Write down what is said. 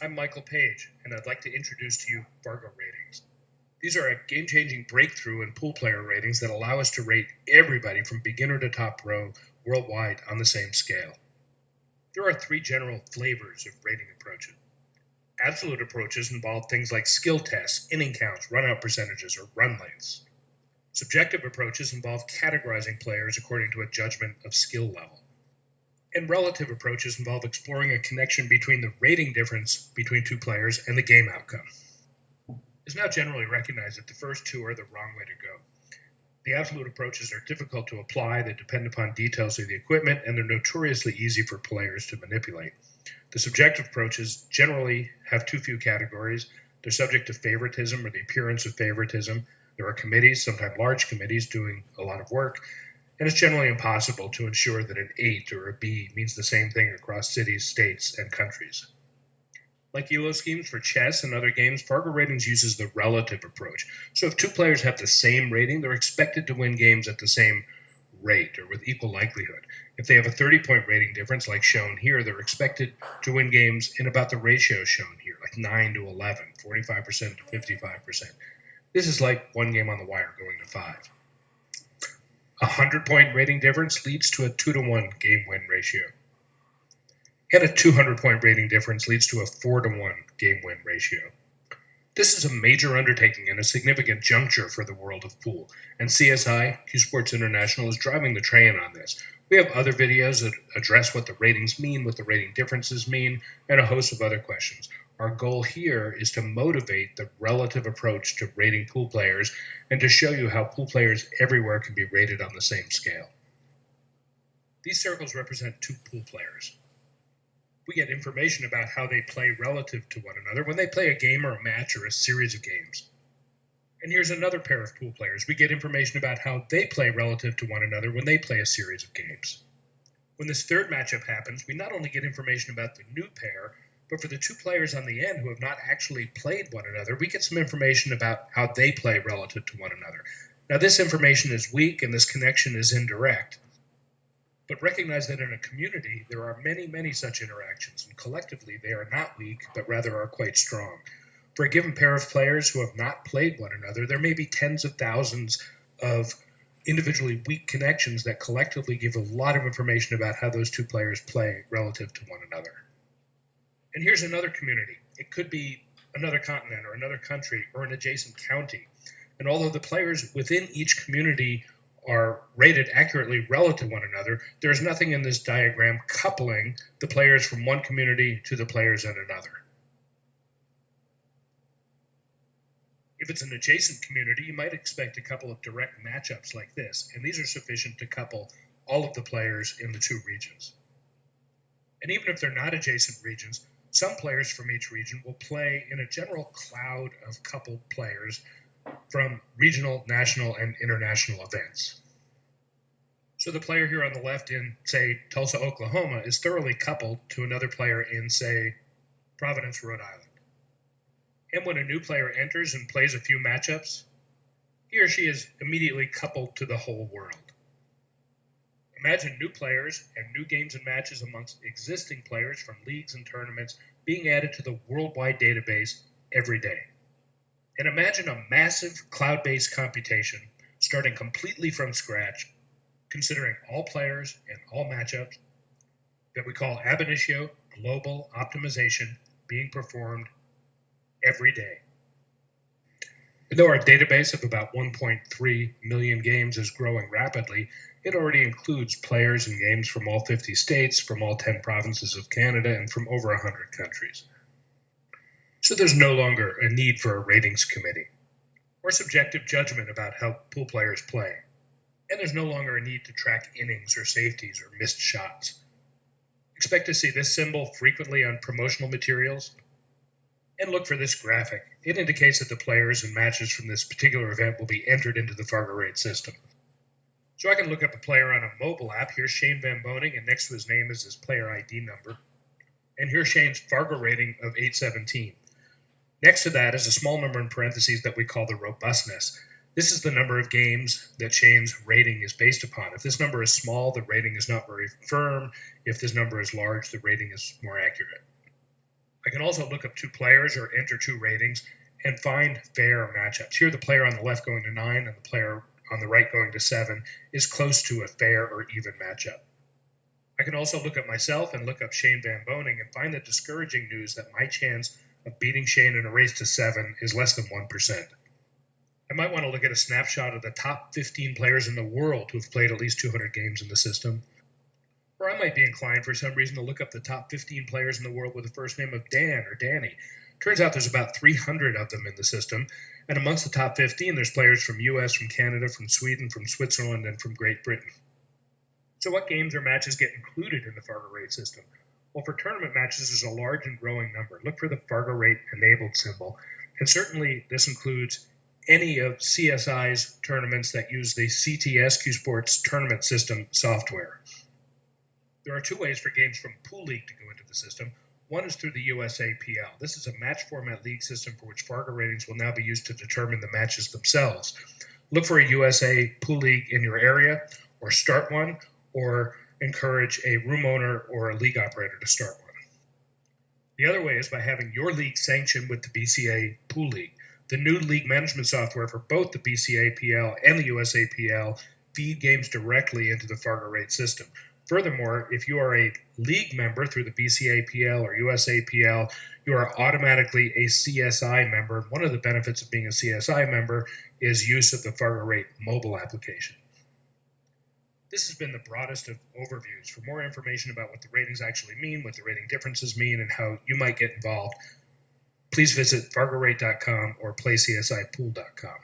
I'm Michael Page, and I'd like to introduce to you Vargo ratings. These are a game-changing breakthrough in pool player ratings that allow us to rate everybody from beginner to top pro worldwide on the same scale. There are three general flavors of rating approaches. Absolute approaches involve things like skill tests, inning counts, run-out percentages, or run lengths. Subjective approaches involve categorizing players according to a judgment of skill level. And relative approaches involve exploring a connection between the rating difference between two players and the game outcome. It's now generally recognized that the first two are the wrong way to go. The absolute approaches are difficult to apply, they depend upon details of the equipment, and they're notoriously easy for players to manipulate. The subjective approaches generally have too few categories. They're subject to favoritism or the appearance of favoritism. There are committees, sometimes large committees, doing a lot of work, and it's generally impossible to ensure that an 8 or a B means the same thing across cities, states, and countries. Like ELO schemes for chess and other games, Fargo Ratings uses the relative approach. So if two players have the same rating, they're expected to win games at the same rate or with equal likelihood. If they have a 30-point rating difference, like shown here, they're expected to win games in about the ratio shown here, like 9 to 11, 45% to 55%. This is like one game on the wire going to 5. A 100-point rating difference leads to a 2-to-1 game-win ratio. And a 200-point rating difference leads to a 4-to-1 game-win ratio. This is a major undertaking and a significant juncture for the world of pool, and CSI, Q Sports International, is driving the train on this. We have other videos that address what the ratings mean, what the rating differences mean, and a host of other questions. Our goal here is to motivate the relative approach to rating pool players and to show you how pool players everywhere can be rated on the same scale. These circles represent two pool players. We get information about how they play relative to one another when they play a game or a match or a series of games. And here's another pair of pool players. We get information about how they play relative to one another when they play a series of games. When this third matchup happens, we not only get information about the new pair, but for the two players on the end who have not actually played one another, we get some information about how they play relative to one another. Now, this information is weak and this connection is indirect. But recognize that in a community, there are many, many such interactions, and collectively they are not weak, but rather are quite strong. For a given pair of players who have not played one another, there may be tens of thousands of individually weak connections that collectively give a lot of information about how those two players play relative to one another. And here's another community. It could be another continent or another country or an adjacent county. And although the players within each community are rated accurately relative to one another, there is nothing in this diagram coupling the players from one community to the players in another. If it's an adjacent community, you might expect a couple of direct matchups like this, and these are sufficient to couple all of the players in the two regions. And even if they're not adjacent regions, some players from each region will play in a general cloud of coupled players from regional, national, and international events. So the player here on the left in, say, Tulsa, Oklahoma, is thoroughly coupled to another player in, say, Providence, Rhode Island. And when a new player enters and plays a few matchups, he or she is immediately coupled to the whole world. Imagine new players and new games and matches amongst existing players from leagues and tournaments being added to the worldwide database every day. And imagine a massive cloud-based computation starting completely from scratch, considering all players and all matchups, that we call ab initio global optimization being performed every day. And though our database of about 1.3 million games is growing rapidly, it already includes players and games from all 50 states, from all 10 provinces of Canada, and from over 100 countries. So there's no longer a need for a ratings committee or subjective judgment about how pool players play. And there's no longer a need to track innings or safeties or missed shots. Expect to see this symbol frequently on promotional materials. And look for this graphic. It indicates that the players and matches from this particular event will be entered into the FargoRate system. So I can look up a player on a mobile app. Here's Shane Van Boning, and next to his name is his player ID number. And here's Shane's Fargo rating of 817. Next to that is a small number in parentheses that we call the robustness. This is the number of games that Shane's rating is based upon. If this number is small, the rating is not very firm. If this number is large, the rating is more accurate. I can also look up two players or enter two ratings and find fair matchups. Here, the player on the left going to 9 and the player on the right going to 7 is close to a fair or even matchup. I can also look at myself and look up Shane Van Boning and find the discouraging news that my chance of beating Shane in a race to 7 is less than 1%. I might want to look at a snapshot of the top 15 players in the world who have played at least 200 games in the system. Or I might be inclined for some reason to look up the top 15 players in the world with the first name of Dan or Danny. Turns out there's about 300 of them in the system, and amongst the top 15 there's players from US, from Canada, from Sweden, from Switzerland, and from Great Britain. So what games or matches get included in the FargoRate system? Well, for tournament matches, there's a large and growing number. Look for the FargoRate enabled symbol. And certainly this includes any of CSI's tournaments that use the CTSQ Sports tournament system software. There are two ways for games from Pool League to go into the system. One is through the USAPL. This is a match format league system for which Fargo ratings will now be used to determine the matches themselves. Look for a USA Pool League in your area, or start one, or encourage a room owner or a league operator to start one. The other way is by having your league sanctioned with the BCA Pool League. The new league management software for both the BCAPL and the USAPL feed games directly into the FargoRate system. Furthermore, if you are a league member through the BCAPL or USAPL, you are automatically a CSI member. One of the benefits of being a CSI member is use of the FargoRate mobile application. This has been the broadest of overviews. For more information about what the ratings actually mean, what the rating differences mean, and how you might get involved, please visit FargoRate.com or PlayCSIPool.com.